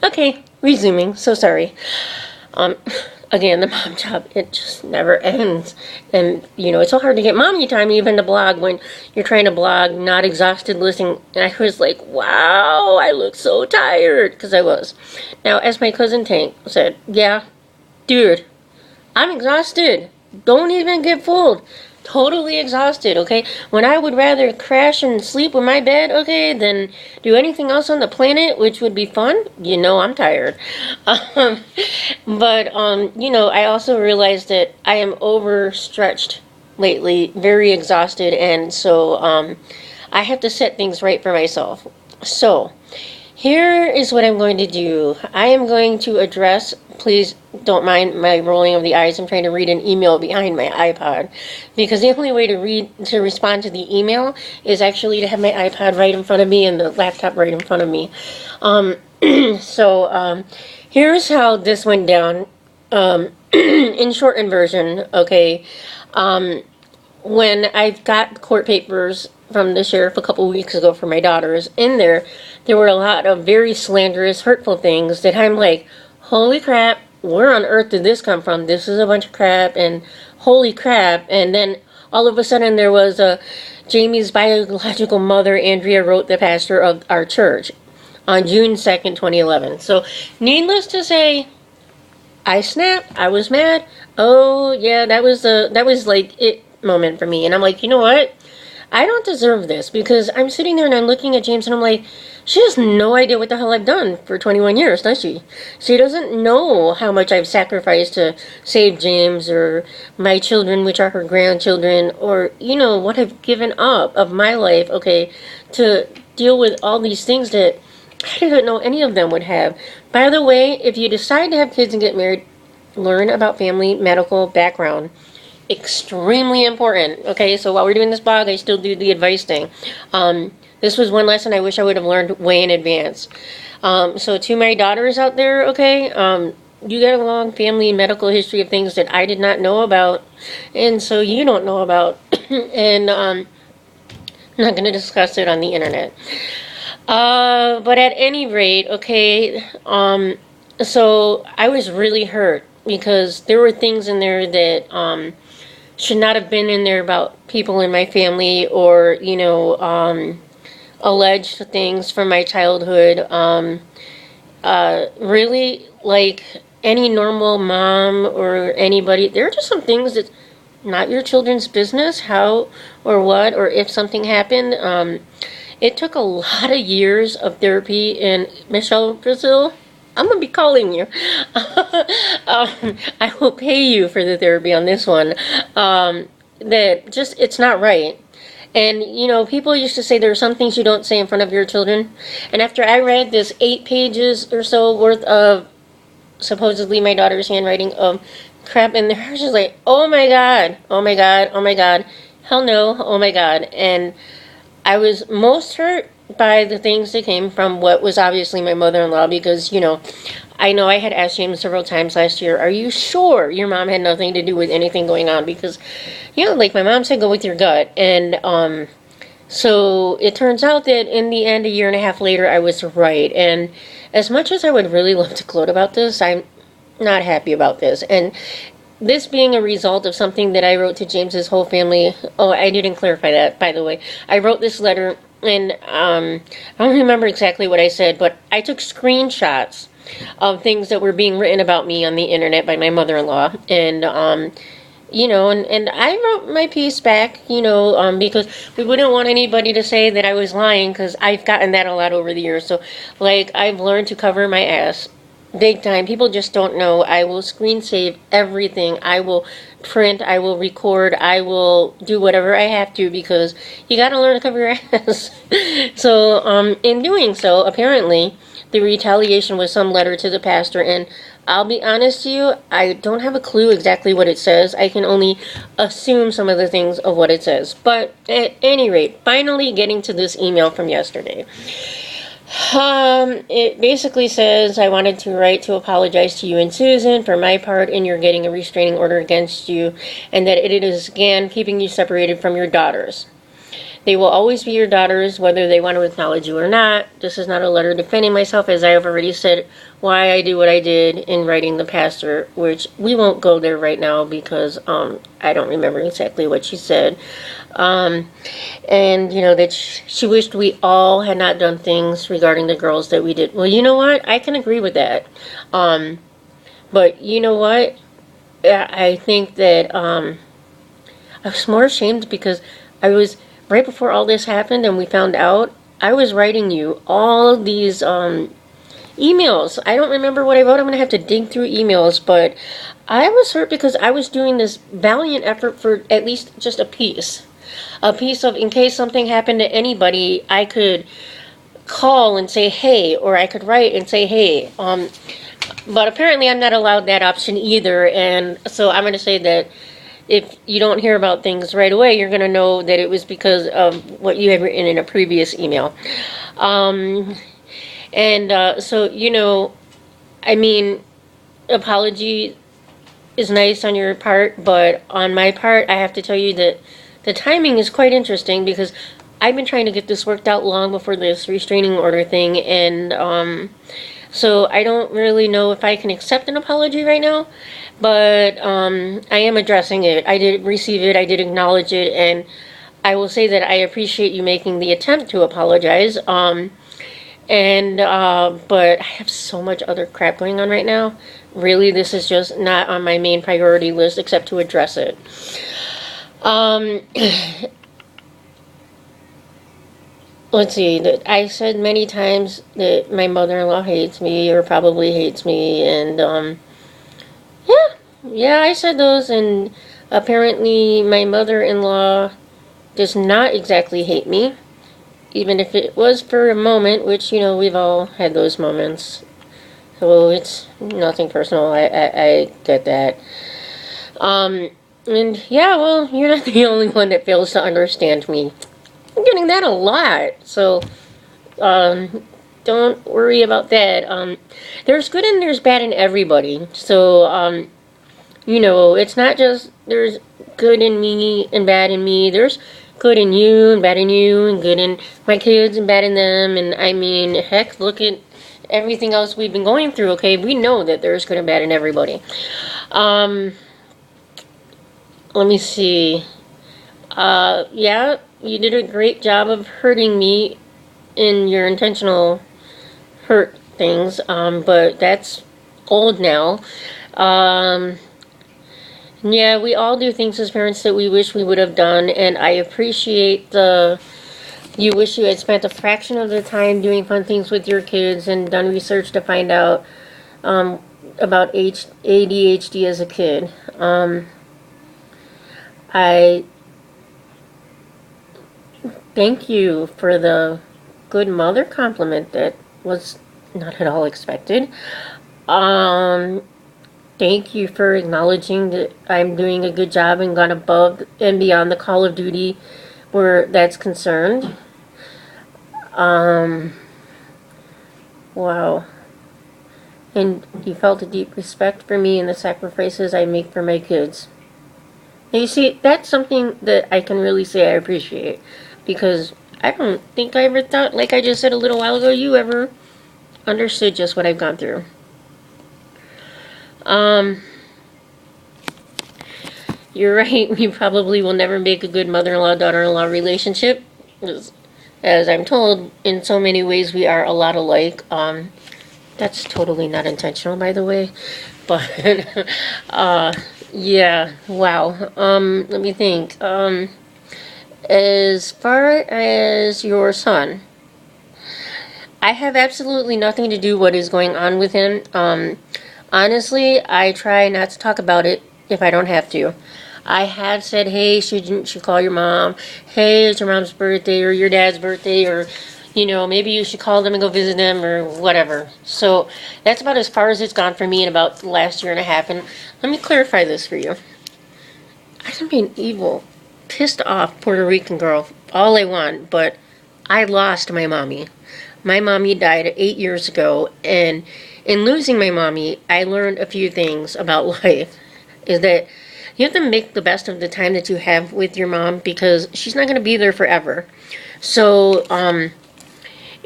Okay, resuming. So sorry. Um, Again, the mom job, it just never ends. And, it's so hard to get mommy time even to blog when you're trying to blog, not exhausted listening. And I was like, wow, I look so tired. Because I was. Now, as my cousin Tank said, yeah, dude, I'm exhausted. Don't even get fooled. Totally exhausted, okay? When I would rather crash and sleep in my bed, okay, than do anything else on the planet, which would be fun, I'm tired. Um, but I also realized that I am overstretched lately, very exhausted, and so I have to set things right for myself. So, here is what I'm going to do. I am going to address, please don't mind my rolling of the eyes. I'm trying to read an email behind my iPod because the only way to respond to the email is actually to have my iPod right in front of me and the laptop right in front of me. So here's how this went down. In shortened version, okay. When I got court papers from the sheriff a couple weeks ago for my daughters, there were a lot of very slanderous, hurtful things that I'm like, holy crap, where on earth did this come from? This is a bunch of crap, and holy crap. And then all of a sudden there was Jamie's biological mother, Andrea, wrote the pastor of our church on June 2nd, 2011. So, needless to say, I snapped. I was mad. Oh, yeah, that was like it moment for me. And I'm like, you know what? I don't deserve this because I'm sitting there and I'm looking at James and I'm like, she has no idea what the hell I've done for 21 years, does she? She doesn't know how much I've sacrificed to save James or my children, which are her grandchildren, or, what I've given up of my life, okay, to deal with all these things that I didn't know any of them would have. By the way, if you decide to have kids and get married, learn about family medical background. Extremely important. Okay, so while we're doing this blog, I still do the advice thing. This was one lesson I wish I would have learned way in advance. So to my daughters out there, okay, you got a long family medical history of things that I did not know about, and so you don't know about, and I'm not going to discuss it on the internet. But at any rate, okay, so I was really hurt because there were things in there that should not have been in there about people in my family or, alleged things from my childhood. Really, like any normal mom or anybody, there are just some things that's not your children's business, how or what, or if something happened. It took a lot of years of therapy, and Michelle Brazil, I'm going to be calling you. I will pay you for the therapy on this one. That just, it's not right. And, people used to say there are some things you don't say in front of your children. And after I read this 8 pages or so worth of supposedly my daughter's handwriting of crap in there, I was just like, oh my God, oh my God, oh my God. Hell no, oh my God. And I was most hurt by the things that came from what was obviously my mother-in-law because, I know I had asked James several times last year, are you sure your mom had nothing to do with anything going on? Because, like my mom said, go with your gut. And so it turns out that in the end, a year and a half later, I was right. And as much as I would really love to gloat about this, I'm not happy about this. And this being a result of something that I wrote to James's whole family. Oh, I didn't clarify that, by the way. I wrote this letter, and I don't remember exactly what I said, but I took screenshots of things that were being written about me on the internet by my mother-in-law, and and I wrote my piece back, because we wouldn't want anybody to say that I was lying, because I've gotten that a lot over the years. So, I've learned to cover my ass. Big time. People just don't know. I will screen save everything. I will print. I will record. I will do whatever I have to because you got to learn to cover your ass. So, in doing so, apparently, the retaliation was some letter to the pastor. And I'll be honest to you, I don't have a clue exactly what it says. I can only assume some of the things of what it says. But at any rate, finally getting to this email from yesterday. It basically says, I wanted to write to apologize to you and Susan for my part in your getting a restraining order against you, and that it is again keeping you separated from your daughters. They will always be your daughters, whether they want to acknowledge you or not. This is not a letter defending myself, as I have already said why I do what I did in writing the pastor, which we won't go there right now because I don't remember exactly what she said. And, you know, that she wished we all had not done things regarding the girls that we did. Well, you know what? I can agree with that. But you know what? I think that I was more ashamed because I was, right before all this happened and we found out, I was writing you all of these emails. I don't remember what I wrote. I'm going to have to dig through emails, but I was hurt because I was doing this valiant effort for at least just a piece. A piece of, in case something happened to anybody, I could call and say, hey, or I could write and say, hey. But apparently I'm not allowed that option either, and so I'm going to say that if you don't hear about things right away, you're going to know that it was because of what you had written in a previous email. So, you know, I mean, apology is nice on your part, but on my part, I have to tell you that the timing is quite interesting because I've been trying to get this worked out long before this restraining order thing, and so I don't really know if I can accept an apology right now, but I am addressing it. I did receive it, I did acknowledge it, and I will say that I appreciate you making the attempt to apologize. But I have so much other crap going on right now. Really, this is just not on my main priority list except to address it. Let's see, that I said many times that my mother-in-law hates me, or probably hates me, and, yeah, I said those, and apparently my mother-in-law does not exactly hate me, even if it was for a moment, which, you know, we've all had those moments, so it's nothing personal, I get that. And, yeah, well, you're not the only one that fails to understand me. I'm getting that a lot, so don't worry about that. There's good and there's bad in everybody, so you know, it's not just there's good in me and bad in me. There's good in you and bad in you, and good in my kids and bad in them. And I mean, heck, look at everything else we've been going through. Okay, we know that there's good and bad in everybody. Let me see. Yeah, you did a great job of hurting me in your intentional hurt things, but that's old now. Yeah, we all do things as parents that we wish we would have done, and I appreciate you wish you had spent a fraction of the time doing fun things with your kids and done research to find out about ADHD as a kid. I thank you for the good mother compliment that was not at all expected. Thank you for acknowledging that I'm doing a good job and gone above and beyond the call of duty where that's concerned. Wow. And you felt a deep respect for me and the sacrifices I make for my kids. Now you see, that's something that I can really say I appreciate, because I don't think I ever thought, like I just said a little while ago, you ever understood just what I've gone through. You're right, we probably will never make a good mother-in-law, daughter-in-law relationship. As I'm told, in so many ways we are a lot alike. That's totally not intentional, by the way. But, yeah, wow. Let me think. As far as your son, I have absolutely nothing to do what is going on with him. Honestly, I try not to talk about it if I don't have to. I have said, hey, shouldn't you call your mom? Hey, it's your mom's birthday or your dad's birthday, or, you know, maybe you should call them and go visit them or whatever. So that's about as far as it's gone for me in about the last year and a half. And let me clarify this for you. I can be an evil, pissed off Puerto Rican girl all I want, but I lost my mommy. My mommy died 8 years ago, and in losing my mommy, I learned a few things about life. Is that you have to make the best of the time that you have with your mom, because she's not going to be there forever. So,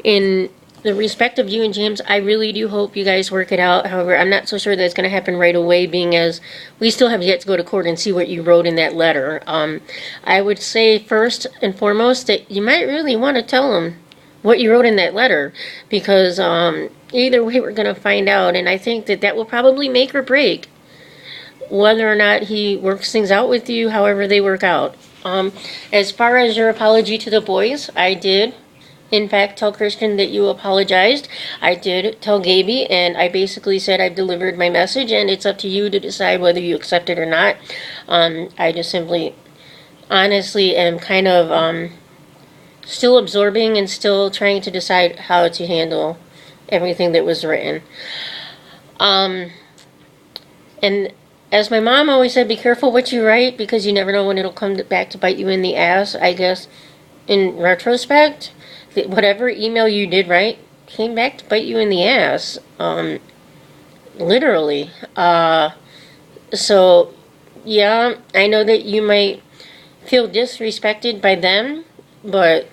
in the respect of you and James, I really do hope you guys work it out. However, I'm not so sure that it's going to happen right away, being as we still have yet to go to court and see what you wrote in that letter. I would say first and foremost that you might really want to tell him what you wrote in that letter, because either way we're going to find out, and I think that that will probably make or break whether or not he works things out with you, however they work out. As far as your apology to the boys, I did in fact tell Christian that you apologized. I did tell Gaby, and I basically said I've delivered my message and it's up to you to decide whether you accept it or not. I just simply honestly am kind of still absorbing and still trying to decide how to handle everything that was written. And as my mom always said, be careful what you write, because you never know when it'll come back to bite you in the ass. I guess in retrospect, whatever email you did write came back to bite you in the ass, literally. So yeah, I know that you might feel disrespected by them, but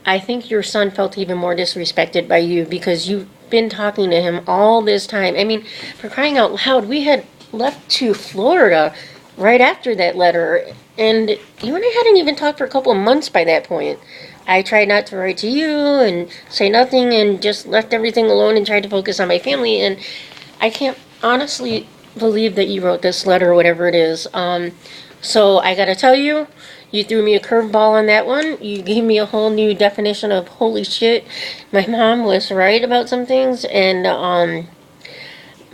I think your son felt even more disrespected by you, because you've been talking to him all this time. I mean, for crying out loud, we had left to Florida right after that letter, and you and I hadn't even talked for a couple of months by that point. I tried not to write to you and say nothing and just left everything alone and tried to focus on my family, and I can't honestly believe that you wrote this letter or whatever it is. So I gotta tell you, you threw me a curveball on that one. You gave me a whole new definition of holy shit. My mom was right about some things, and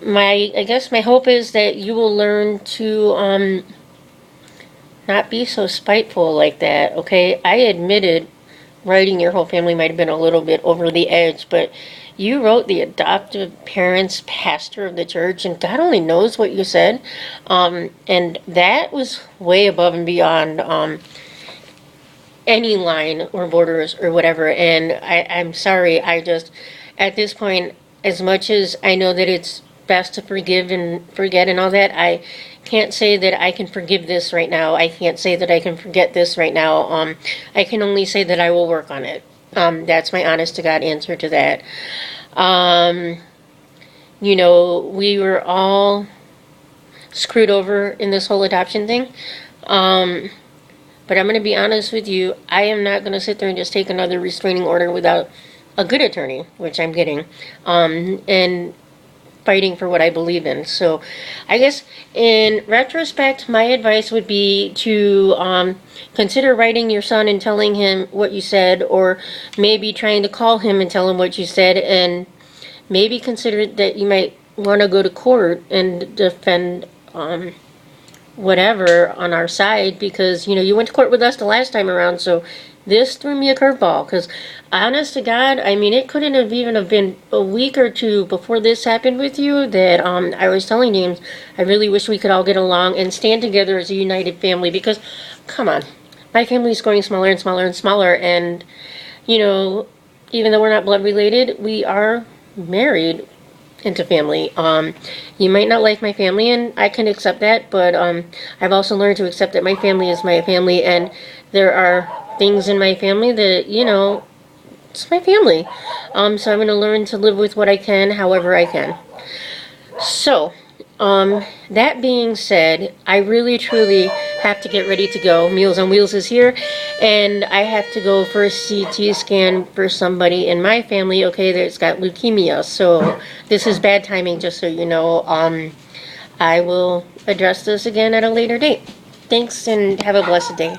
I guess my hope is that you will learn to not be so spiteful like that, okay? I admitted writing your whole family might have been a little bit over the edge, but you wrote the adoptive parents, pastor of the church, and God only knows what you said. And that was way above and beyond any line or borders or whatever. And I'm sorry, I just, at this point, as much as I know that it's best to forgive and forget and all that, I can't say that I can forgive this right now. I can't say that I can forget this right now. I can only say that I will work on it. That's my honest to God answer to that. You know, we were all screwed over in this whole adoption thing. But I'm going to be honest with you. I am not going to sit there and just take another restraining order without a good attorney, which I'm getting, and fighting for what I believe in. So I guess in retrospect, my advice would be to consider writing your son and telling him what you said, or maybe trying to call him and tell him what you said, and maybe consider that you might want to go to court and defend whatever on our side, because you know you went to court with us the last time around, so this threw me a curveball. Because honest to God, I mean, it couldn't have even have been a week or two before this happened with you that I was telling James I really wish we could all get along and stand together as a united family, because come on, my family is growing smaller and smaller and smaller, and you know, even though we're not blood related, we are married into family. You might not like my family, and I can accept that, but I've also learned to accept that my family is my family, and there are things in my family that, you know, it's my family. So I'm going to learn to live with what I can, however I can. So, that being said, I really truly have to get ready to go. Meals on Wheels is here, and I have to go for a CT scan for somebody in my family, okay, that's got leukemia. So this is bad timing, just so you know. I will address this again at a later date. Thanks, and have a blessed day.